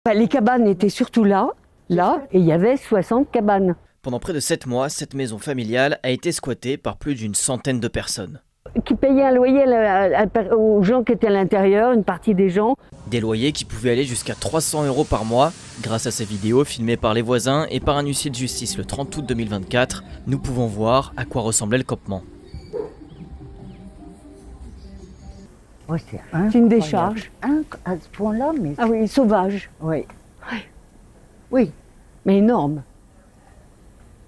Les cabanes étaient surtout là, et il y avait 60 cabanes. Pendant près de 7 mois, cette maison familiale a été squattée par plus d'une centaine de personnes. Qui payaient un loyer aux gens qui étaient à l'intérieur, une partie des gens. Des loyers qui pouvaient aller jusqu'à 300 € par mois. Grâce à ces vidéos filmées par les voisins et par un huissier de justice le 30 août 2024, nous pouvons voir à quoi ressemblait le campement. Oh, c'est une décharge. À ce point-là, mais... Ah oui, sauvage. Oui. Oui, mais énorme.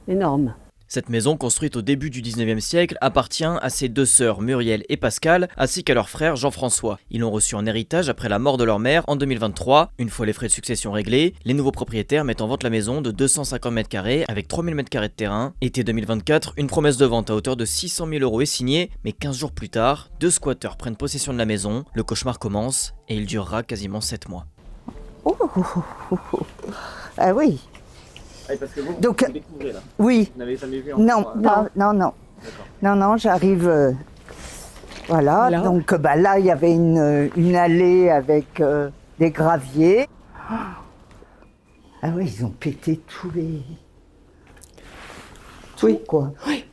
Énorme. Cette maison, construite au début du 19e siècle, appartient à ses deux sœurs Muriel et Pascal, ainsi qu'à leur frère Jean-François. Ils l'ont reçu en héritage après la mort de leur mère en 2023. Une fois les frais de succession réglés, les nouveaux propriétaires mettent en vente la maison de 250 m² avec 3000 m² de terrain. Été 2024, une promesse de vente à hauteur de 600 000 € est signée, mais 15 jours plus tard, 2 squatteurs prennent possession de la maison. Le cauchemar commence et il durera quasiment 7 mois. Ah oui. Ah, parce que vous découvrez là. Oui. Vous n'avez jamais vu Non, j'arrive. Voilà. Donc là, il y avait une allée avec des graviers. Ah oui, ils ont pété tous les. Oui. Quoi. Oui.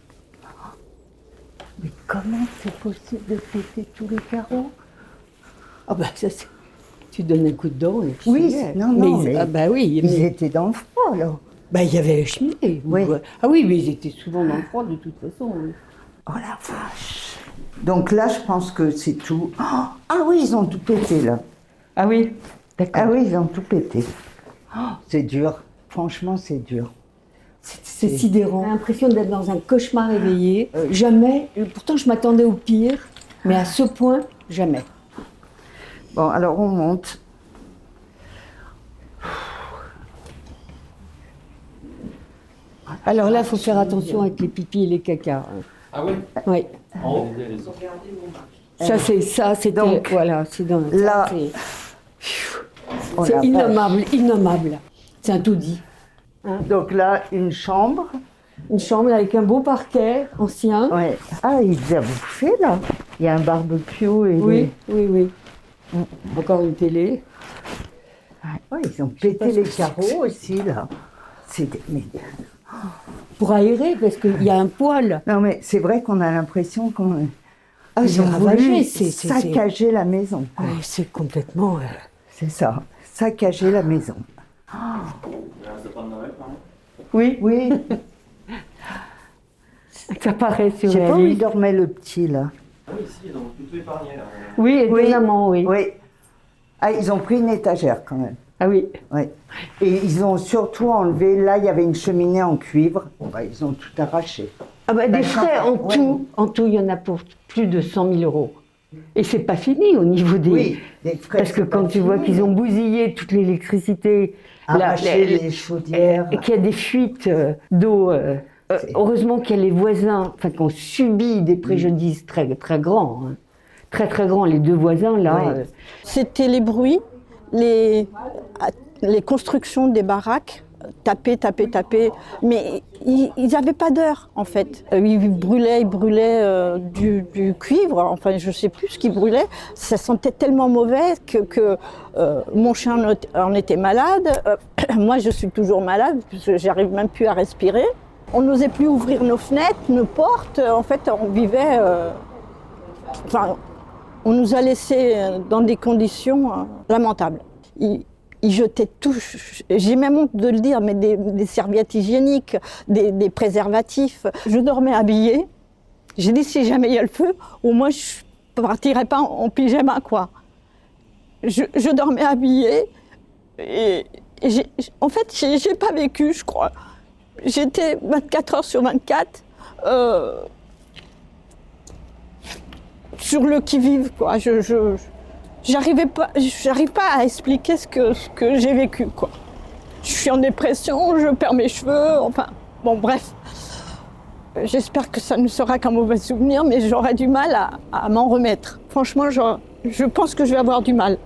Mais comment c'est possible de péter tous les carreaux? Ah bah ça c'est. Tu donnes un coup de dent et puis oui, ils étaient dans le froid là. Il y avait la cheminée. Oui. Ah oui, mais ils étaient souvent dans le froid de toute façon. Oh la vache. Donc là, je pense que c'est tout. Ah oui, ils ont tout pété là. Ah oui, d'accord. Ah oui, ils ont tout pété. C'est dur. Franchement, c'est dur. C'est sidérant. J'ai l'impression d'être dans un cauchemar éveillé. Jamais. Pourtant, je m'attendais au pire, mais à ce point, jamais. Bon, alors on monte. Alors là, il faut faire attention avec les pipis et les cacas. Ah oui. Oui. En haut. C'est donc voilà, c'est dans là. C'est innommable. C'est un tout dit. Donc là, une chambre. Une chambre avec un beau parquet ancien. Ouais. Ah, ils avaient bouffé là. Il y a un barbecue et. Oui. Encore une télé. Ouais, ils ont pété les carreaux aussi là. Pour aérer, parce qu'il y a un poêle. Non mais c'est vrai qu'on a l'impression qu'on. Ils ont voulu saccager la maison. C'est complètement. C'est ça, saccager la maison. Oui. Ça paraît surréaliste. Je sais pas où il dormait le petit là. Oui, ici, donc tout épargné là. Oui, évidemment, oui. Ah, ils ont pris une étagère quand même. Ah oui. Oui. Et ils ont surtout enlevé, là il y avait une cheminée en cuivre, ils ont tout arraché. Des frais en tout, il y en a pour plus de 100 000 €. Et c'est pas fini au niveau des frais. Parce que quand tu vois qu'ils ont bousillé toute l'électricité, arraché les chaudières. Et qu'il y a des fuites d'eau, heureusement qu'il y a les voisins qui ont subi des préjudices très, très grands. Hein. Très, très grands, les deux voisins là. C'était les bruits. Les constructions des baraques, taper, mais ils n'avaient pas d'heure en fait. Ils brûlaient du cuivre, enfin je ne sais plus ce qu'ils brûlaient. Ça sentait tellement mauvais que mon chien en était malade. Moi je suis toujours malade, puisque j'arrive même plus à respirer. On n'osait plus ouvrir nos fenêtres, nos portes. En fait on vivait... on nous a laissés dans des conditions lamentables. Ils jetaient tout, j'ai même honte de le dire, mais des serviettes hygiéniques, des préservatifs. Je dormais habillée. J'ai dit, si jamais il y a le feu, au moins je ne partirais pas en pyjama, quoi. Je dormais habillée et en fait, j'ai pas vécu, je crois. J'étais 24 heures sur 24 sur le qui-vive, quoi. J'arrive pas à expliquer ce que j'ai vécu, quoi. Je suis en dépression, je perds mes cheveux, bref. J'espère que ça ne sera qu'un mauvais souvenir, mais j'aurai du mal à m'en remettre. Franchement, je pense que je vais avoir du mal.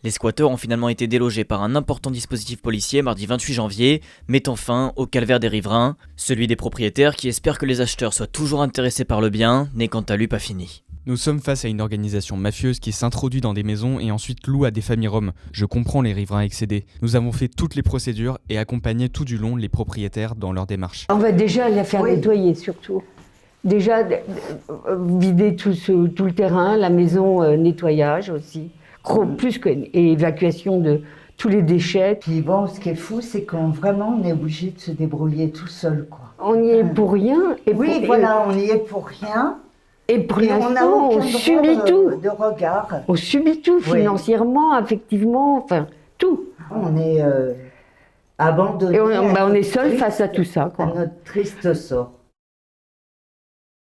Les squatteurs ont finalement été délogés par un important dispositif policier mardi 28 janvier, mettant fin au calvaire des riverains. Celui des propriétaires qui espèrent que les acheteurs soient toujours intéressés par le bien n'est quant à lui pas fini. Nous sommes face à une organisation mafieuse qui s'introduit dans des maisons et ensuite loue à des familles roms. Je comprends les riverains excédés. Nous avons fait toutes les procédures et accompagné tout du long les propriétaires dans leur démarche. On va déjà la faire nettoyer surtout. Déjà vider tout le terrain, la maison, nettoyage aussi. Plus que et évacuation de tous les déchets. Puis bon, ce qui est fou, c'est qu'on vraiment on est obligé de se débrouiller tout seul, quoi. On y est pour rien. Et oui, voilà, on y est pour rien. Et pour l'instant, on subit tout. De regard. On subit tout, financièrement, affectivement, enfin, tout. On est abandonné. Et on est seul face à tout ça, quoi. À notre triste sort.